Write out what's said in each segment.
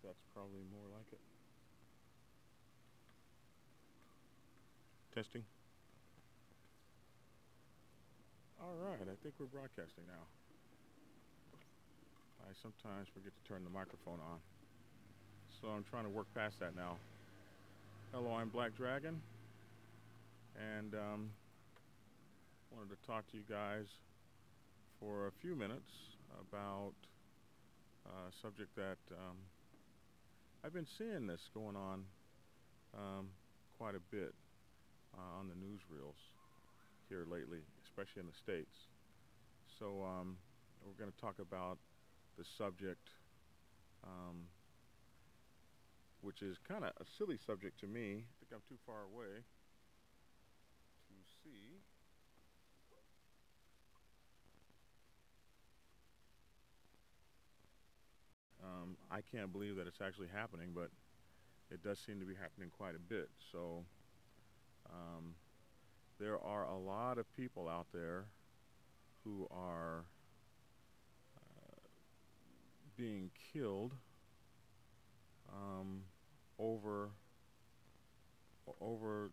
That's probably more like it. Testing. All right, I think we're broadcasting now. I sometimes forget to turn the microphone on, so I'm trying to work past that now. Hello, I'm Black Dragon, and wanted to talk to you guys for a few minutes about a subject that I've been seeing this going on quite a bit on the newsreels here lately, especially in the States. So we're going to talk about the subject, which is kind of a silly subject to me. I think I'm too far away to see. I can't believe that it's actually happening, but it does seem to be happening quite a bit. So there are a lot of people out there who are being killed over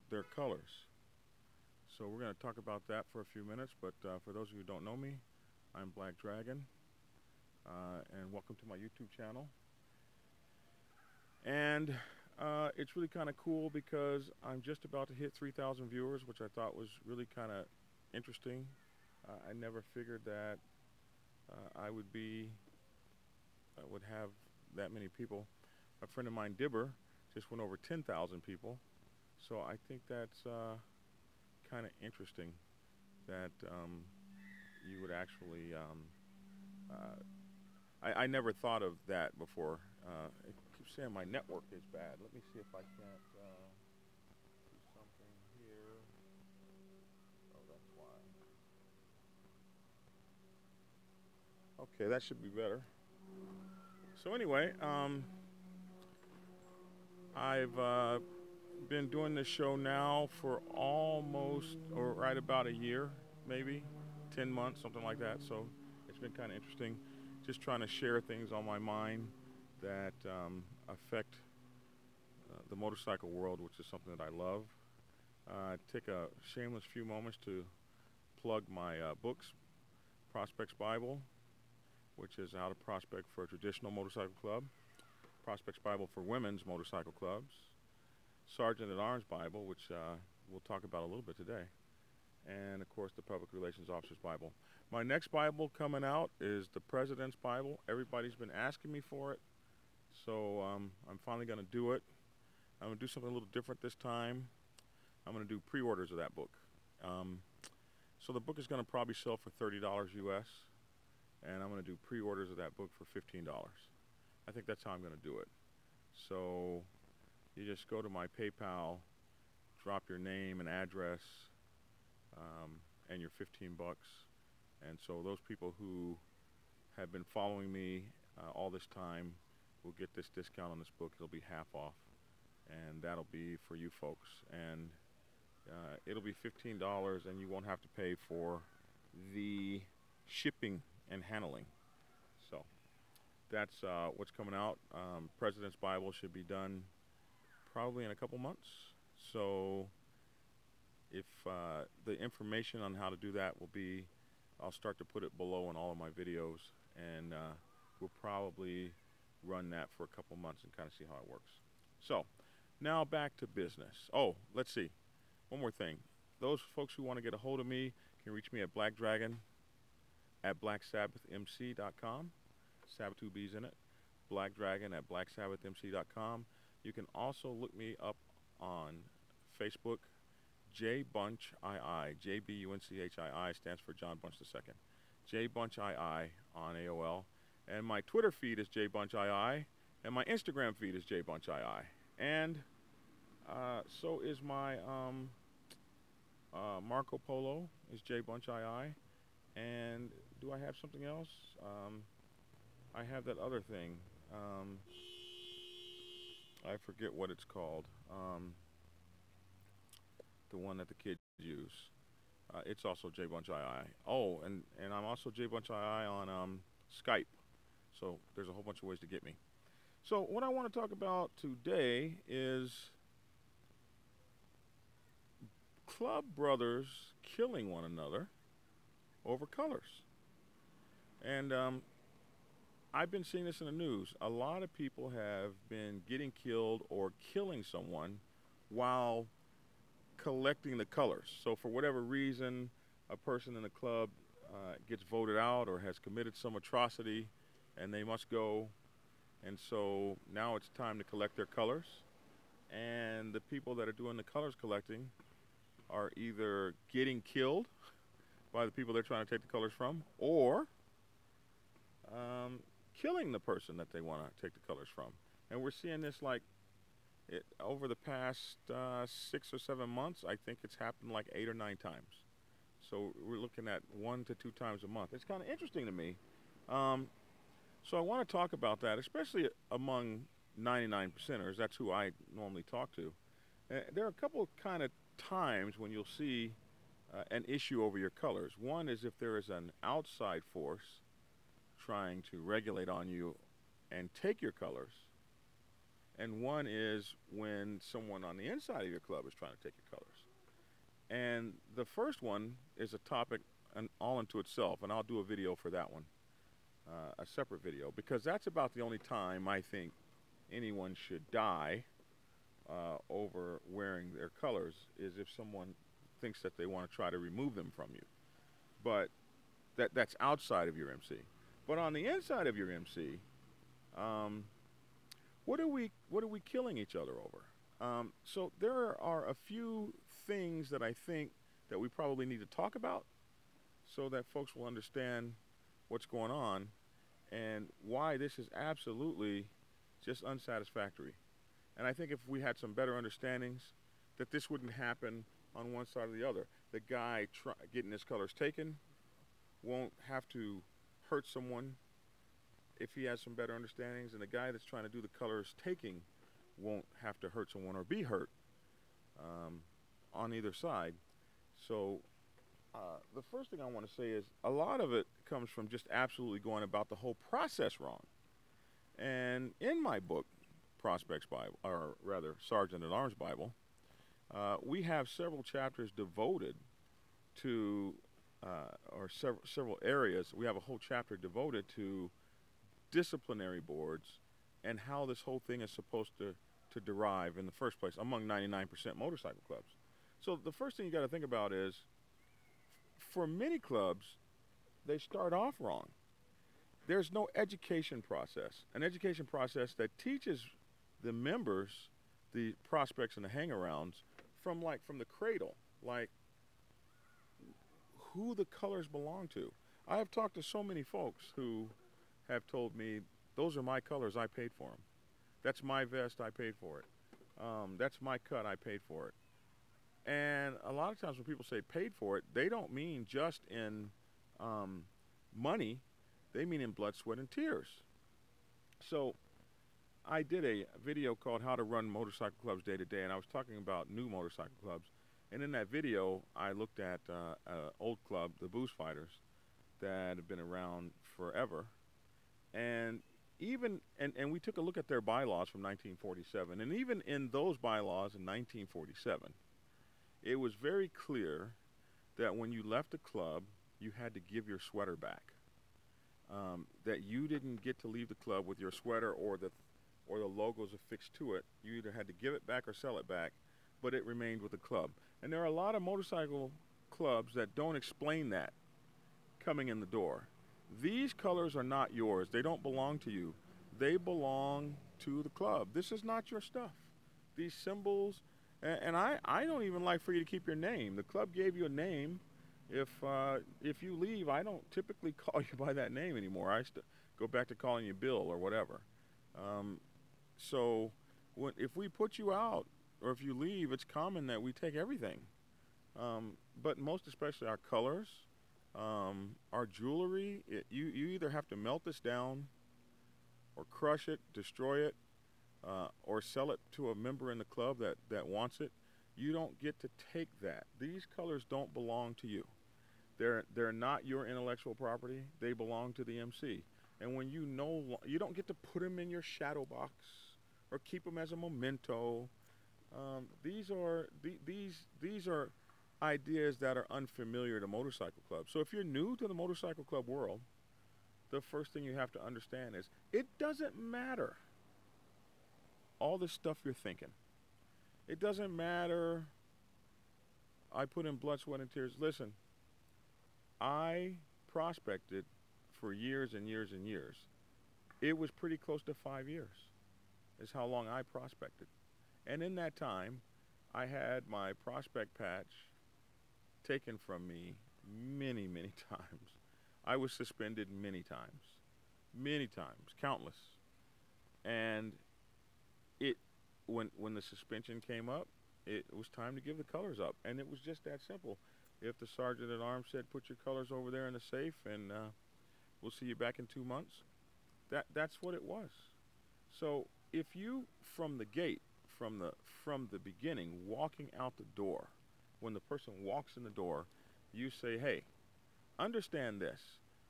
their colors. So we're going to talk about that for a few minutes. But for those of you who don't know me, I'm Black Dragon, and welcome to my YouTube channel. And it's really kind of cool because I'm just about to hit 3,000 viewers, which I thought was really kind of interesting. I never figured that I would have that many people. A friend of mine, Dibber, just went over 10,000 people. So I think that's kind of interesting that you would actually. I never thought of that before. I keep saying my network is bad. Let me see if I can't do something here. Oh, that's why. Okay, that should be better. So anyway, I've been doing this show now for almost, or right about a year, maybe 10 months, something like that. So it's been kind of interesting, just trying to share things on my mind that affect the motorcycle world, which is something that I love. Take a shameless few moments to plug my books, Prospects Bible, which is how to prospect for a traditional motorcycle club, Prospects Bible for women's motorcycle clubs, Sergeant at Arms Bible, which we'll talk about a little bit today, and of course the Public Relations Officer's Bible. My next Bible coming out is the President's Bible. Everybody's been asking me for it, so I'm finally going to do it. I'm going to do something a little different this time. I'm going to do pre-orders of that book. So the book is going to probably sell for $30 US, and I'm going to do pre-orders of that book for $15. I think that's how I'm going to do it. So you just go to my PayPal, drop your name and address, and your 15 bucks. And so those people who have been following me all this time will get this discount on this book. It'll be half off, and that'll be for you folks. And it'll be $15, and you won't have to pay for the shipping and handling. So that's what's coming out. President's Bible should be done probably in a couple months. So if the information on how to do that will be, I'll start to put it below in all of my videos, and we'll probably run that for a couple months and kind of see how it works. So now back to business. Oh, let's see. One more thing. Those folks who want to get a hold of me can reach me at Black Dragon at blacksabbathmc.com. Sabbath 2 B's in it. Black Dragon at blacksabbathmc.com. You can also look me up on Facebook. J Bunch II. JBUNCHII stands for John Bunch II. J Bunch II on AOL. And my Twitter feed is J Bunch II. And my Instagram feed is J Bunch II. And so is my Marco Polo is J Bunch II. And do I have something else? I have that other thing. I forget what it's called. The one that the kids use. It's also J Bunch II. Oh, and I'm also J Bunch II on Skype. So there's a whole bunch of ways to get me. So what I want to talk about today is club brothers killing one another over colors. And I've been seeing this in the news. A lot of people have been getting killed or killing someone while collecting the colors. So for whatever reason, a person in the club gets voted out or has committed some atrocity and they must go. And so now it's time to collect their colors. And the people that are doing the colors collecting are either getting killed by the people they're trying to take the colors from, or killing the person that they want to take the colors from. And we're seeing this like over the past 6 or 7 months. I think it's happened like 8 or 9 times. So we're looking at 1 to 2 times a month. It's kind of interesting to me. So I want to talk about that, especially among 99 percenters. That's who I normally talk to. There are a couple of kind of times when you'll see an issue over your colors. One is if there is an outside force trying to regulate on you and take your colors. And one is when someone on the inside of your club is trying to take your colors. And the first one is a topic all into itself, and I'll do a video for that one, a separate video, because that's about the only time I think anyone should die over wearing their colors, is if someone thinks that they want to try to remove them from you. But that's outside of your MC. But on the inside of your MC, what are we killing each other over? So there are a few things that I think that we probably need to talk about so that folks will understand what's going on and why this is absolutely just unsatisfactory. And I think if we had some better understandings, that this wouldn't happen on one side or the other. The guy getting his colors taken won't have to hurt someone if he has some better understandings, and the guy that's trying to do the colors taking won't have to hurt someone or be hurt on either side. So the first thing I want to say is a lot of it comes from just absolutely going about the whole process wrong. And in my book, Prospects Bible, or rather Sergeant at Arms Bible, we have several chapters devoted to, or several areas. We have a whole chapter devoted to disciplinary boards and how this whole thing is supposed to derive in the first place among 99% motorcycle clubs. So the first thing you got to think about is, for many clubs, they start off wrong. There's no education process, an education process that teaches the members, the prospects and the hang-arounds from the cradle, like who the colors belong to. I have talked to so many folks who have told me, those are my colors, I paid for them. That's my vest, I paid for it. That's my cut, I paid for it. And a lot of times when people say paid for it, they don't mean just in money, they mean in blood, sweat, and tears. So I did a video called How to Run Motorcycle Clubs Day to Day, and I was talking about new motorcycle clubs. And in that video, I looked at an old club, the Boost Fighters, that have been around forever. And we took a look at their bylaws from 1947. And even in those bylaws in 1947, it was very clear that when you left the club, you had to give your sweater back. That you didn't get to leave the club with your sweater or the logos affixed to it. You either had to give it back or sell it back, but it remained with the club. And there are a lot of motorcycle clubs that don't explain that coming in the door. These colors are not yours. They don't belong to you. They belong to the club. This is not your stuff. These symbols, and I don't even like for you to keep your name. The club gave you a name. If you leave, I don't typically call you by that name anymore. I go back to calling you Bill or whatever. So if we put you out or if you leave, it's common that we take everything. But most especially our colors, our jewelry, you either have to melt this down or crush it, destroy it, or sell it to a member in the club that wants it. You don't get to take that. These colors don't belong to you. They're not your intellectual property. They belong to the MC. And when you don't get to put them in your shadow box or keep them as a memento. These are ideas that are unfamiliar to motorcycle clubs. So if you're new to the motorcycle club world, the first thing you have to understand is it doesn't matter all the stuff you're thinking. It doesn't matter. I put in blood, sweat, and tears. Listen, I prospected for years and years and years. It was pretty close to 5 years is how long I prospected. And in that time, I had my prospect patch taken from me many, many times. I was suspended many times, countless. And when the suspension came up, it was time to give the colors up. And it was just that simple. If the sergeant at arms said, put your colors over there in the safe and we'll see you back in 2 months, that's what it was. So if you, from the gate, from the beginning, walking out the door, when the person walks in the door, you say, hey, understand this.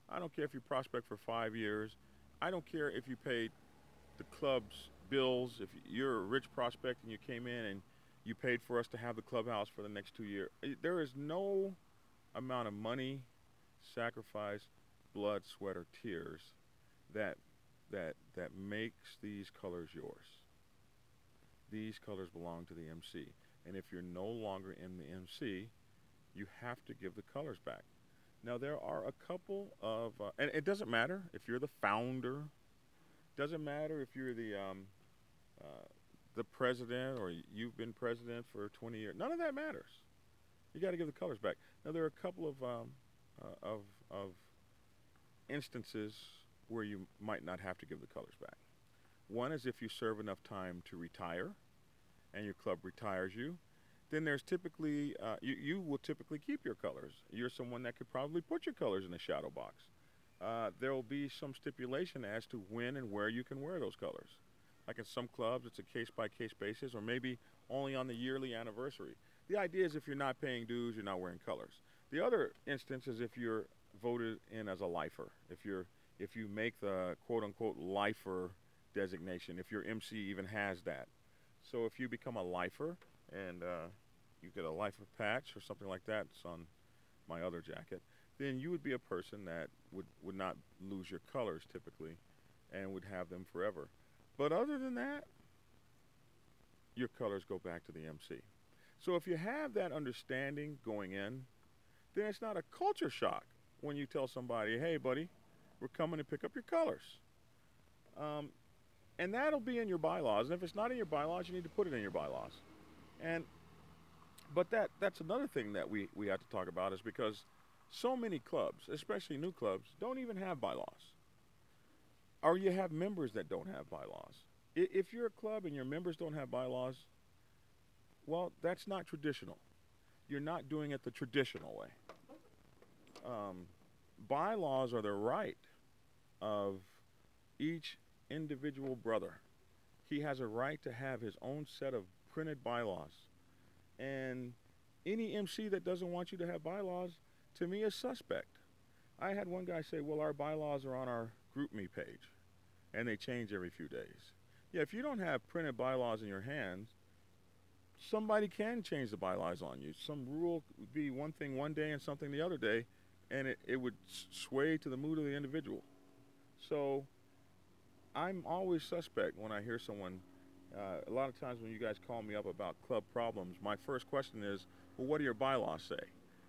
I don't care if you prospect for 5 years. I don't care if you paid the club's bills. If you're a rich prospect and you came in and you paid for us to have the clubhouse for the next 2 years. There is no amount of money, sacrifice, blood, sweat, or tears that makes these colors yours. These colors belong to the MC. And if you're no longer in the MC, you have to give the colors back. Now, there are a couple of, and it doesn't matter if you're the founder, doesn't matter if you're the president or you've been president for 20 years. None of that matters. You got to give the colors back. Now, there are a couple of instances where you might not have to give the colors back. One is if you serve enough time to retire and your club retires you, then there's typically, you will typically keep your colors. You're someone that could probably put your colors in a shadow box. There will be some stipulation as to when and where you can wear those colors. Like in some clubs, it's a case-by-case basis, or maybe only on the yearly anniversary. The idea is if you're not paying dues, you're not wearing colors. The other instance is if you're voted in as a lifer, if you make the quote-unquote lifer designation, if your MC even has that. So if you become a lifer and you get a lifer patch or something like that, it's on my other jacket, then you would be a person that would not lose your colors typically and would have them forever. But other than that, your colors go back to the MC. So if you have that understanding going in, then it's not a culture shock when you tell somebody, hey, buddy, we're coming to pick up your colors. And that'll be in your bylaws. And if it's not in your bylaws, you need to put it in your bylaws. But that's another thing that we have to talk about, is because so many clubs, especially new clubs, don't even have bylaws. Or you have members that don't have bylaws. If you're a club and your members don't have bylaws, well, that's not traditional. You're not doing it the traditional way. Bylaws are the right of each individual brother. He has a right to have his own set of printed bylaws. And any MC that doesn't want you to have bylaws, to me, is suspect. I had one guy say, well, our bylaws are on our GroupMe page, and they change every few days. Yeah, if you don't have printed bylaws in your hands, somebody can change the bylaws on you. Some rule would be one thing one day and something the other day, and it would sway to the mood of the individual. So I'm always suspect when I hear someone, a lot of times when you guys call me up about club problems, my first question is, well, what do your bylaws say?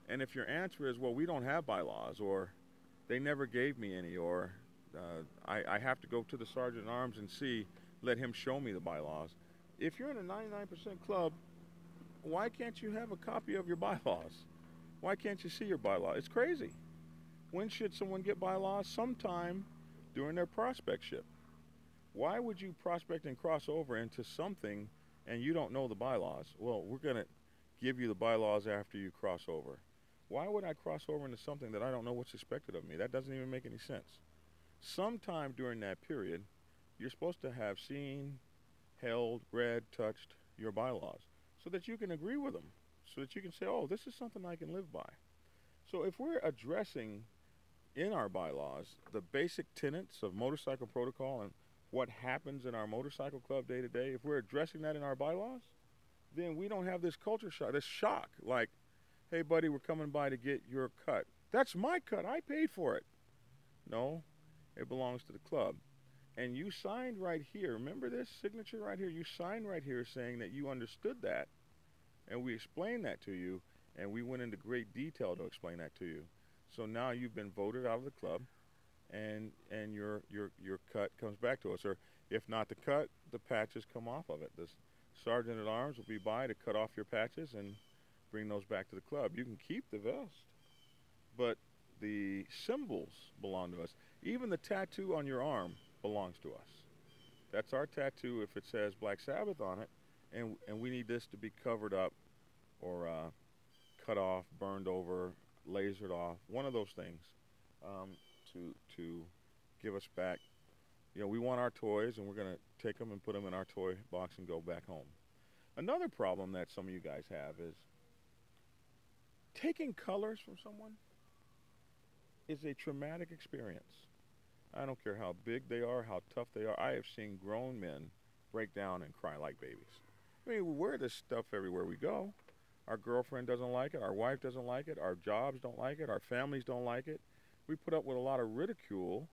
And if your answer is, well, we don't have bylaws, or they never gave me any, or I have to go to the sergeant at arms and let him show me the bylaws. If you're in a 99% club, why can't you have a copy of your bylaws? Why can't you see your bylaws? It's crazy. When should someone get bylaws? Sometime during their prospectship. Why would you prospect and cross over into something and you don't know the bylaws? Well, we're going to give you the bylaws after you cross over. Why would I cross over into something that I don't know what's expected of me? That doesn't even make any sense. Sometime during that period, you're supposed to have seen, held, read, touched your bylaws so that you can agree with them, so that you can say, oh, this is something I can live by. So if we're addressing in our bylaws the basic tenets of motorcycle protocol and what happens in our motorcycle club day to day, if we're addressing that in our bylaws, then we don't have this culture shock, this shock, like, hey, buddy, we're coming by to get your cut. That's my cut. I paid for it. No, it belongs to the club. And you signed right here. Remember this signature right here? You signed right here saying that you understood that, and we explained that to you, and we went into great detail to explain that to you. So now you've been voted out of the club, and your cut comes back to us. Or if not the cut, the patches come off of it. The sergeant at arms will be by to cut off your patches and bring those back to the club. You can keep the vest, but the symbols belong to us. Even the tattoo on your arm belongs to us. That's our tattoo if it says Black Sabbath on it, and we need this to be covered up or cut off, burned over, lasered off, one of those things, to give us back. You know, we want our toys, and we're going to take them and put them in our toy box and go back home. Another problem that some of you guys have is taking colors from someone is a traumatic experience. I don't care how big they are, how tough they are. I have seen grown men break down and cry like babies. I mean, we wear this stuff everywhere we go. Our girlfriend doesn't like it. Our wife doesn't like it. Our jobs don't like it. Our families don't like it. We put up with a lot of ridicule,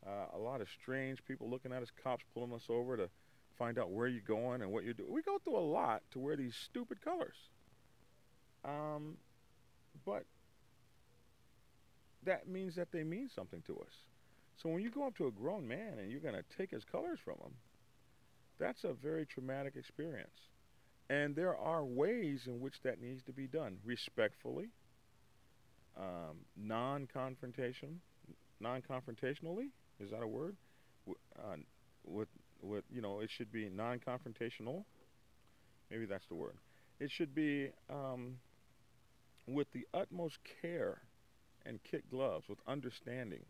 a lot of strange people looking at us, cops pulling us over to find out where you're going and what you're doing. We go through a lot to wear these stupid colors. But that means that they mean something to us. So when you go up to a grown man and you're going to take his colors from him, that's a very traumatic experience. And there are ways in which that needs to be done. Respectfully, non-confrontationally, is that a word? With you know, it should be non-confrontational. Maybe that's the word. It should be with the utmost care and kid gloves, with understanding.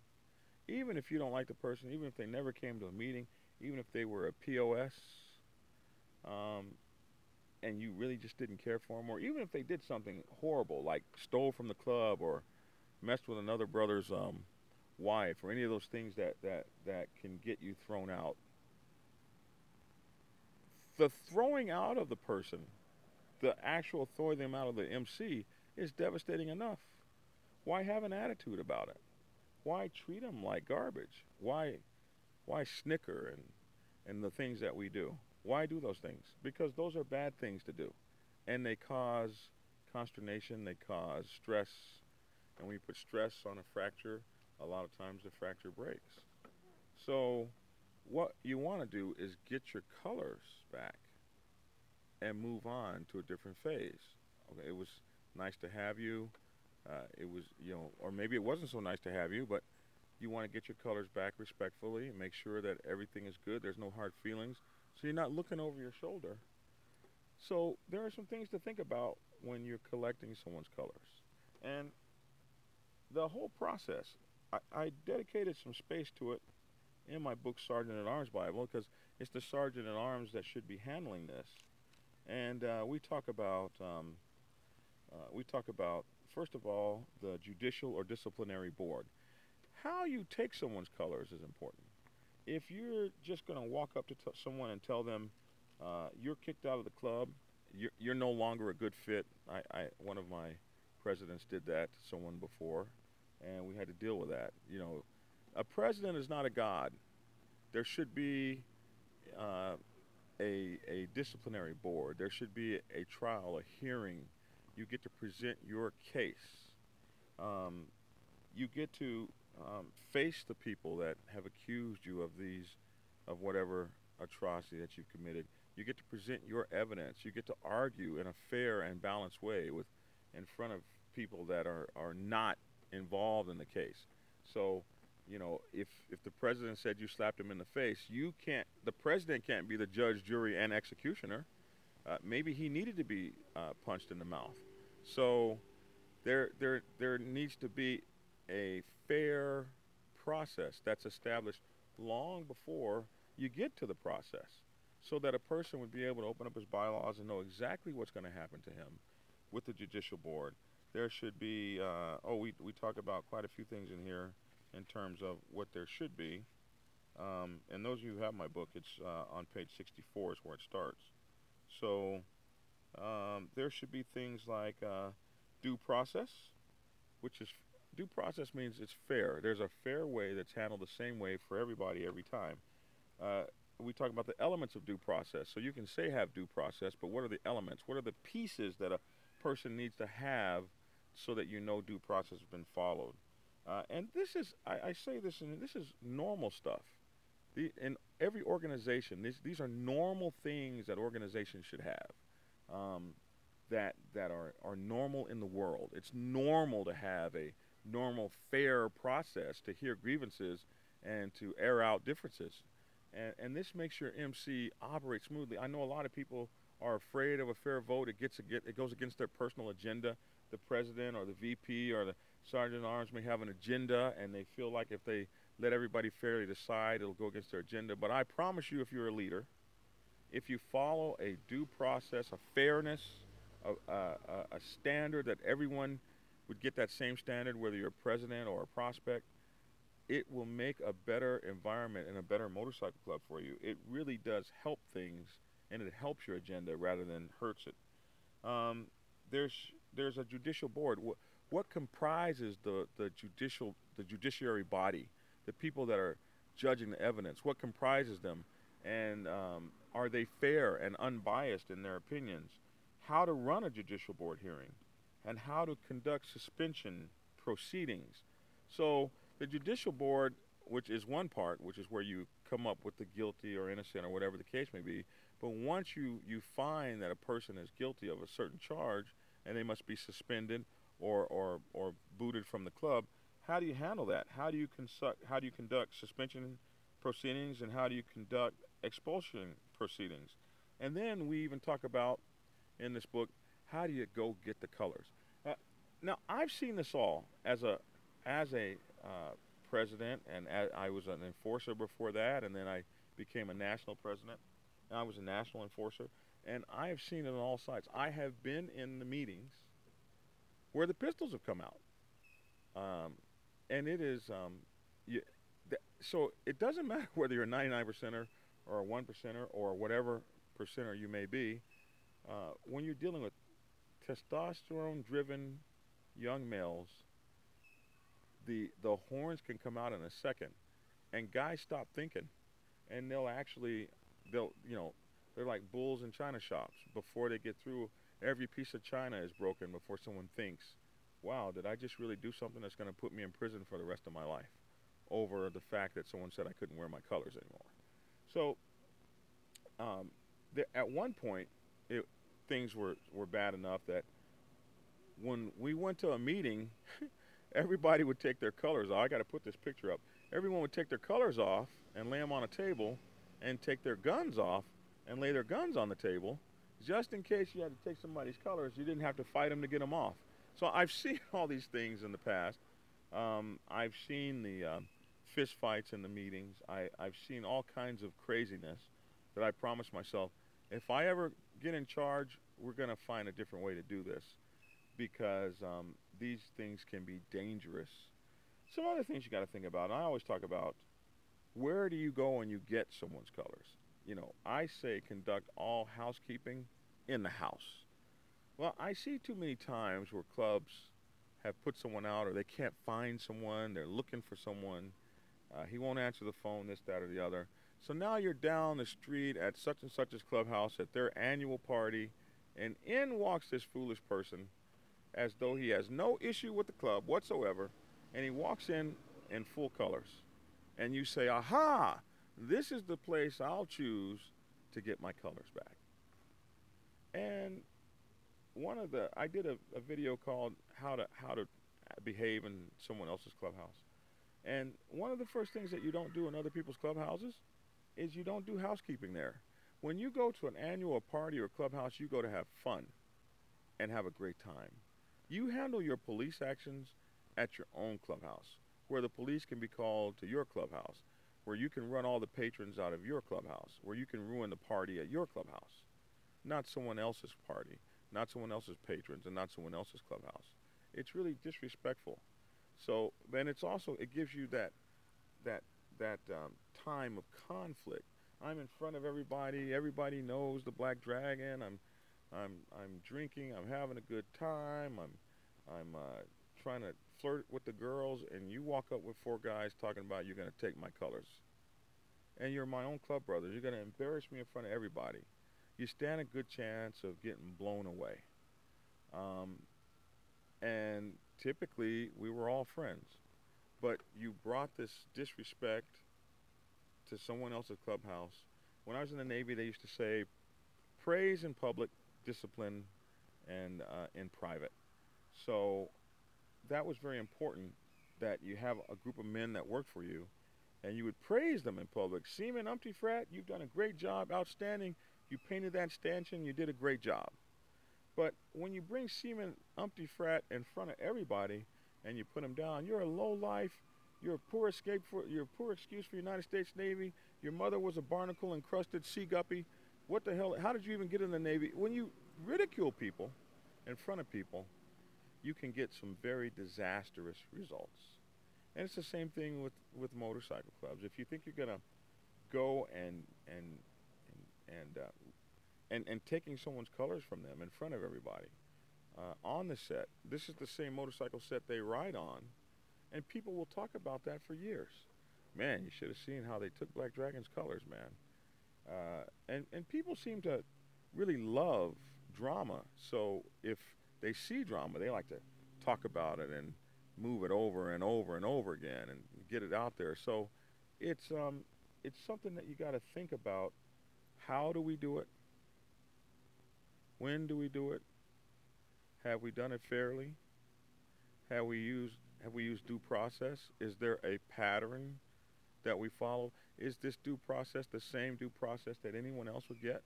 Even if you don't like the person, even if they never came to a meeting, even if they were a POS, and you really just didn't care for them, or even if they did something horrible, like stole from the club or messed with another brother's wife, or any of those things that can get you thrown out. The throwing out of the person, the actual throwing them out of the MC, is devastating enough. Why have an attitude about it? Why treat them like garbage? Why snicker and the things that we do? Why do those things? Because those are bad things to do. And they cause consternation, they cause stress. And when you put stress on a fracture, a lot of times the fracture breaks. So what you want to do is get your colors back and move on to a different phase. Okay, it was nice to have you. It was, you know, or maybe it wasn't so nice to have you, but you want to get your colors back respectfully and make sure that everything is good. There's no hard feelings. So you're not looking over your shoulder. So there are some things to think about when you're collecting someone's colors. And the whole process, I dedicated some space to it in my book, Sergeant at Arms Bible, because it's the Sergeant at Arms that should be handling this. And we talk about, first of all, the Judicial or Disciplinary Board. How you take someone's colors is important. If you're just going to walk up to someone and tell them you're kicked out of the club, you're no longer a good fit. One of my presidents did that to someone before, and we had to deal with that. You know, a president is not a god. There should be a disciplinary board. There should be a trial, a hearing. You get to present your case. You get to face the people that have accused you of whatever atrocity that you've committed. You get to present your evidence. You get to argue in a fair and balanced way in front of people that are not involved in the case. So, you know, if the president said you slapped him in the face, the president can't be the judge, jury, and executioner. Maybe he needed to be punched in the mouth. So there needs to be a fair process that's established long before you get to the process, so that a person would be able to open up his bylaws and know exactly what's going to happen to him with the Judicial Board. There should be, we talk about quite a few things in here. in terms of what there should be. And those of you who have my book, it's on page 64 is where it starts. So there should be things like due process, which is due process means it's fair. There's a fair way that's handled the same way for everybody every time. Uh, we talk about the elements of due process. So you can say have due process, but what are the elements? What are the pieces that a person needs to have so that you know due process has been followed? And this is, I say this, and this is normal stuff. In every organization, these are normal things that organizations should have. That are normal in the world. It's normal to have a normal, fair process to hear grievances and to air out differences. And this makes your MC operate smoothly. I know a lot of people are afraid of a fair vote. It goes against their personal agenda. The president or the VP or the sergeant at arms may have an agenda, and they feel like if they let everybody fairly decide, it'll go against their agenda. But I promise you, if you're a leader, if you follow a due process, a fairness, a standard that everyone would get that same standard, whether you're a president or a prospect, it will make a better environment and a better motorcycle club for you. It really does help things, and it helps your agenda rather than hurts it. There's a judicial board. What comprises the judiciary body, the people that are judging the evidence? What comprises them, and are they fair and unbiased in their opinions? How to run a judicial board hearing, and how to conduct suspension proceedings. So the judicial board, which is one part, which is where you come up with the guilty or innocent or whatever the case may be, but once you find that a person is guilty of a certain charge and they must be suspended or booted from the club, how do you handle that? How do you conduct suspension proceedings, and how do you conduct expulsion proceedings? And then we even talk about in this book, how do you go get the colors? Now, I've seen this all as a president, and I was an enforcer before that, and then I became a national president, and I was a national enforcer, and I have seen it on all sides. I have been in the meetings where the pistols have come out, and it is so it doesn't matter whether you're a 99%er or a 1%er or whatever percenter you may be. When you're dealing with testosterone-driven young males, the horns can come out in a second, and guys stop thinking, and they're like bulls in china shops. Before they get through, every piece of china is broken before someone thinks, wow, did I just really do something that's going to put me in prison for the rest of my life over the fact that someone said I couldn't wear my colors anymore? So at one point, things were bad enough that when we went to a meeting, everybody would take their colors off. I got to put this picture up. Everyone would take their colors off and lay them on a table, and take their guns off and lay their guns on the table, just in case you had to take somebody's colors. You didn't have to fight them to get them off. So I've seen all these things in the past. I've seen the fist fights in the meetings. I've seen all kinds of craziness that I promised myself, if I ever get in charge, we're going to find a different way to do this, because these things can be dangerous. Some other things you got to think about, and I always talk about, where do you go when you get someone's colors? You know, I say conduct all housekeeping in the house. Well, I see too many times where clubs have put someone out, or they can't find someone, they're looking for someone, he won't answer the phone, this, that, or the other. So now you're down the street at such and such's clubhouse at their annual party, and in walks this foolish person as though he has no issue with the club whatsoever, and he walks in full colors. And you say, aha, this is the place I'll choose to get my colors back. And I did a video called how to behave in someone else's clubhouse. And one of the first things that you don't do in other people's clubhouses is you don't do housekeeping there. When you go to an annual party or clubhouse, you go to have fun and have a great time. You handle your police actions at your own clubhouse, where the police can be called to your clubhouse, where you can run all the patrons out of your clubhouse, where you can ruin the party at your clubhouse, not someone else's party, not someone else's patrons, and not someone else's clubhouse. It's really disrespectful. So then it gives you that time of conflict. I'm in front of everybody. Everybody knows the Black Dragon. I'm drinking. I'm having a good time. I'm trying to flirt with the girls, and you walk up with four guys talking about you're going to take my colors, and you're my own club brothers. You're going to embarrass me in front of everybody. You stand a good chance of getting blown away. Um, and typically, we were all friends, but you brought this disrespect to someone else's clubhouse. When I was in the Navy, they used to say, praise in public, discipline and in private. So that was very important, that you have a group of men that work for you and you would praise them in public. Seaman Umpty-Frat, you've done a great job, outstanding. You painted that stanchion, you did a great job. But when you bring Seaman Umpty-Frat in front of everybody and you put him down, you're a low life, you're a poor you're a poor excuse for the United States Navy. Your mother was a barnacle encrusted sea guppy. What the hell? How did you even get in the Navy? When you ridicule people in front of people, you can get some very disastrous results. And it's the same thing with motorcycle clubs. If you think you're gonna go and taking someone's colors from them in front of everybody on the set, this is the same motorcycle set they ride on, and people will talk about that for years. Man, you should have seen how they took Black Dragon's colors, man. And people seem to really love drama. So if they see drama, they like to talk about it and move it over and over and over again and get it out there. So it's something that you got to think about. How do we do it? When do we do it? Have we done it fairly? Have we used due process? Is there a pattern that we follow? Is this due process the same due process that anyone else would get?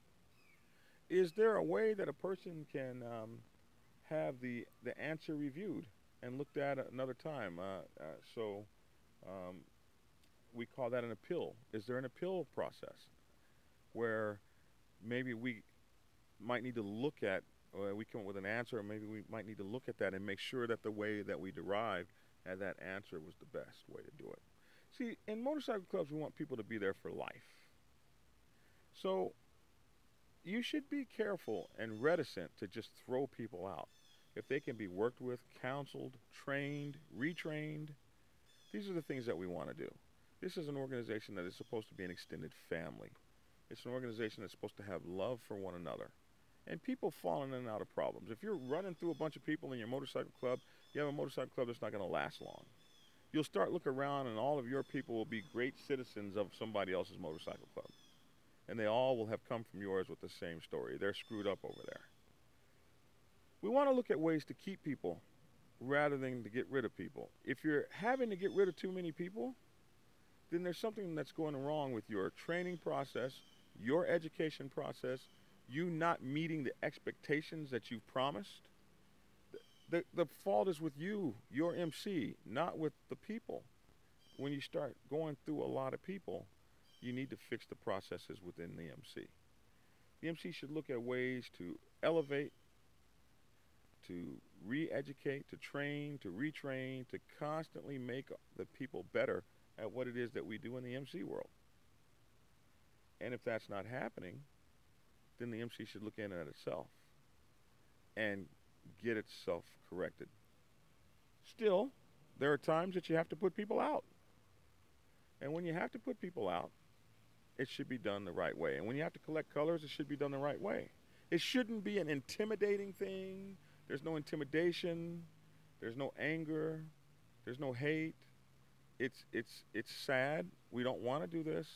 Is there a way that a person can have the answer reviewed and looked at another time? We call that an appeal. Is there an appeal process where maybe we might need to look at, or we come up with an answer, or maybe we might need to look at that and make sure that the way that we derived at that answer was the best way to do it. See, in motorcycle clubs, we want people to be there for life. So you should be careful and reticent to just throw people out. If they can be worked with, counseled, trained, retrained, these are the things that we want to do. This is an organization that is supposed to be an extended family. It's an organization that's supposed to have love for one another. And people fall in and out of problems. If you're running through a bunch of people in your motorcycle club, you have a motorcycle club that's not going to last long. You'll start looking around and all of your people will be great citizens of somebody else's motorcycle club. And they all will have come from yours with the same story. They're screwed up over there. We want to look at ways to keep people rather than to get rid of people. If you're having to get rid of too many people, then there's something that's going wrong with your training process, your education process, you not meeting the expectations that you've promised. The fault is with you, your MC, not with the people. When you start going through a lot of people, you need to fix the processes within the MC. The MC should look at ways to elevate, to re-educate, to train, to retrain, to constantly make the people better at what it is that we do in the MC world. And if that's not happening, then the MC should look in at itself and get itself corrected. Still, there are times that you have to put people out. And when you have to put people out, it should be done the right way. And when you have to collect colors, it should be done the right way. It shouldn't be an intimidating thing. There's no intimidation. There's no anger. There's no hate. It's sad. We don't want to do this.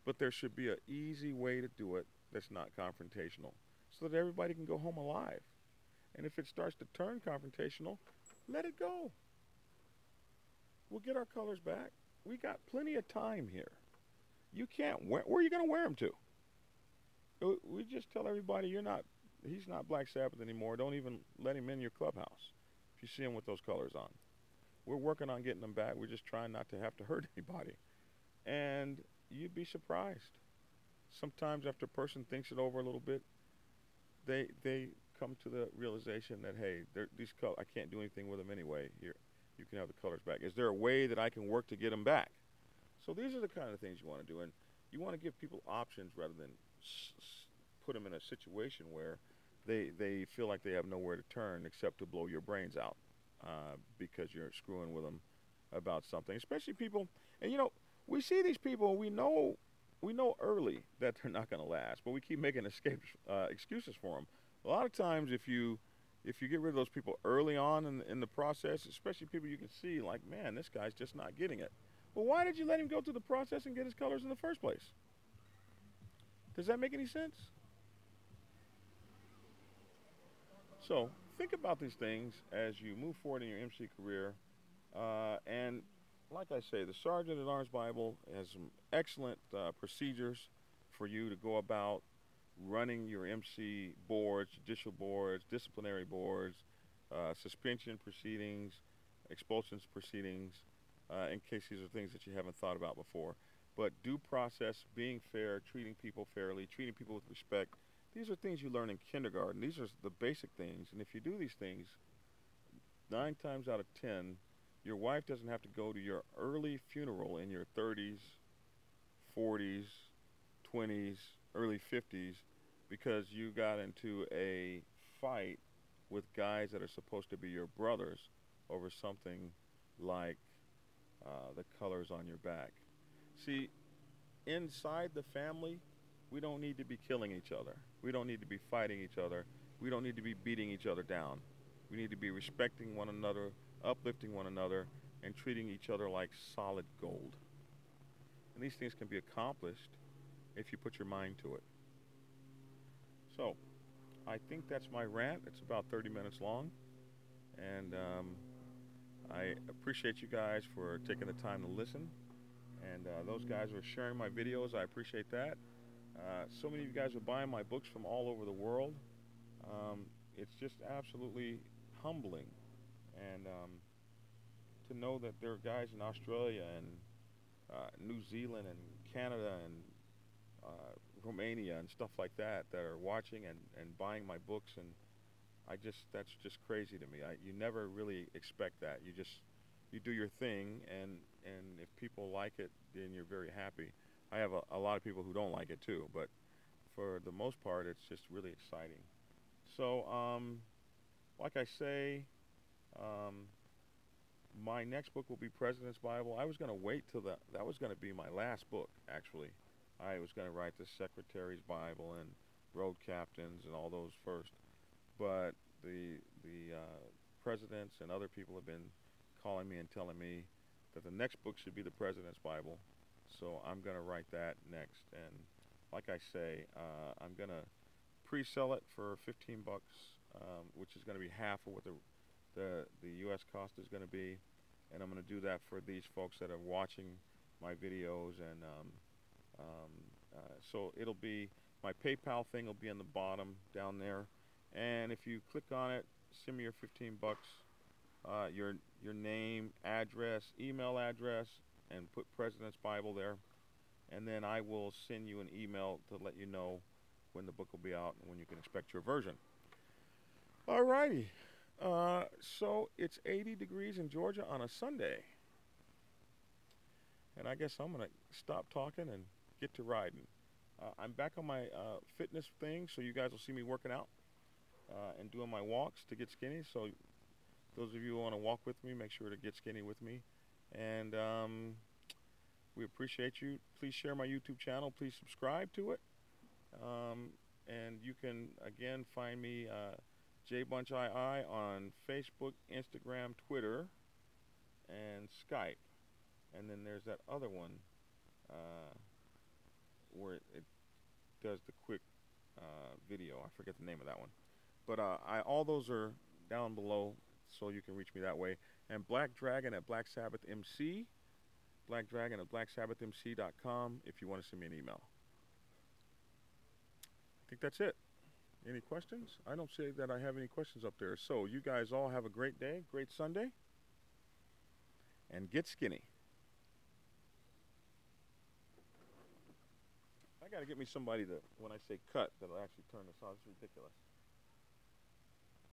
But there should be an easy way to do it that's not confrontational so that everybody can go home alive. And if it starts to turn confrontational, let it go. We'll get our colors back. We got plenty of time here. You can't wear, where are you going to wear them to? We just tell everybody he's not Black Sabbath anymore. Don't even let him in your clubhouse if you see him with those colors on. We're working on getting them back. We're just trying not to have to hurt anybody. And you'd be surprised. Sometimes after a person thinks it over a little bit, they come to the realization that, hey, these colors, I can't do anything with them anyway. you can have the colors back. Is there a way that I can work to get them back? So these are the kind of things you want to do, and you want to give people options rather than put them in a situation where they feel like they have nowhere to turn except to blow your brains out because you're screwing with them about something. Especially people, and you know, we see these people, and we know early that they're not going to last, but we keep making excuses for them. A lot of times, if you get rid of those people early on in the process, especially people you can see, like, man, this guy's just not getting it. Well, why did you let him go through the process and get his colors in the first place? Does that make any sense? So think about these things as you move forward in your MC career. And like I say, the Sergeant at Arms Bible has some excellent procedures for you to go about running your MC boards, judicial boards, disciplinary boards, suspension proceedings, expulsions proceedings, in case these are things that you haven't thought about before. But due process, being fair, treating people fairly, treating people with respect, these are things you learn in kindergarten. These are the basic things. And if you do these things, 9 times out of 10, your wife doesn't have to go to your early funeral in your 30s, 40s, 20s, early 50s because you got into a fight with guys that are supposed to be your brothers over something like the colors on your back. See, inside the family, we don't need to be killing each other. We don't need to be fighting each other. We don't need to be beating each other down. We need to be respecting one another, uplifting one another, and treating each other like solid gold. And these things can be accomplished if you put your mind to it. So, I think that's my rant. It's about 30 minutes long. And I appreciate you guys for taking the time to listen. And those guys are sharing my videos. I appreciate that. So many of you guys are buying my books from all over the world. It's just absolutely humbling. And to know that there are guys in Australia and New Zealand and Canada and Romania and stuff like that that are watching and buying my books, and that's just crazy to me. You never really expect that. You do your thing, and if people like it, then you're very happy. I have a lot of people who don't like it too, but for the most part, it's just really exciting. So, like I say, my next book will be President's Bible. I was going to wait till that was going to be my last book, actually. I was going to write the Secretary's Bible and Road Captains and all those first. But the presidents and other people have been calling me and telling me that the next book should be the President's Bible. So I'm going to write that next. And like I say, I'm going to pre-sell it for $15, which is going to be half of what the U.S. cost is going to be. And I'm going to do that for these folks that are watching my videos. And so it'll be, my PayPal thing will be in the bottom down there. And if you click on it, send me your $15, your name, address, email address, and put President's Bible there. And then I will send you an email to let you know when the book will be out and when you can expect your version. Alrighty. So it's 80 degrees in Georgia on a Sunday. And I guess I'm going to stop talking and get to riding. I'm back on my fitness thing, so you guys will see me working out and doing my walks to get skinny. So those of you who want to walk with me, make sure to get skinny with me. And we appreciate you. Please share my YouTube channel. Please subscribe to it. And you can, again, find me JBunchII on Facebook, Instagram, Twitter, and Skype. And then there's that other one where it does the quick video. I forget the name of that one. But all those are down below, so you can reach me that way. And Black Dragon at Black Sabbath MC, Black Dragon at blacksabbathmc.com if you want to send me an email. I think that's it. Any questions? I don't say that I have any questions up there. So you guys all have a great day, great Sunday, and get skinny. I got to get me somebody that, when I say cut, that'll actually turn this on. It's ridiculous.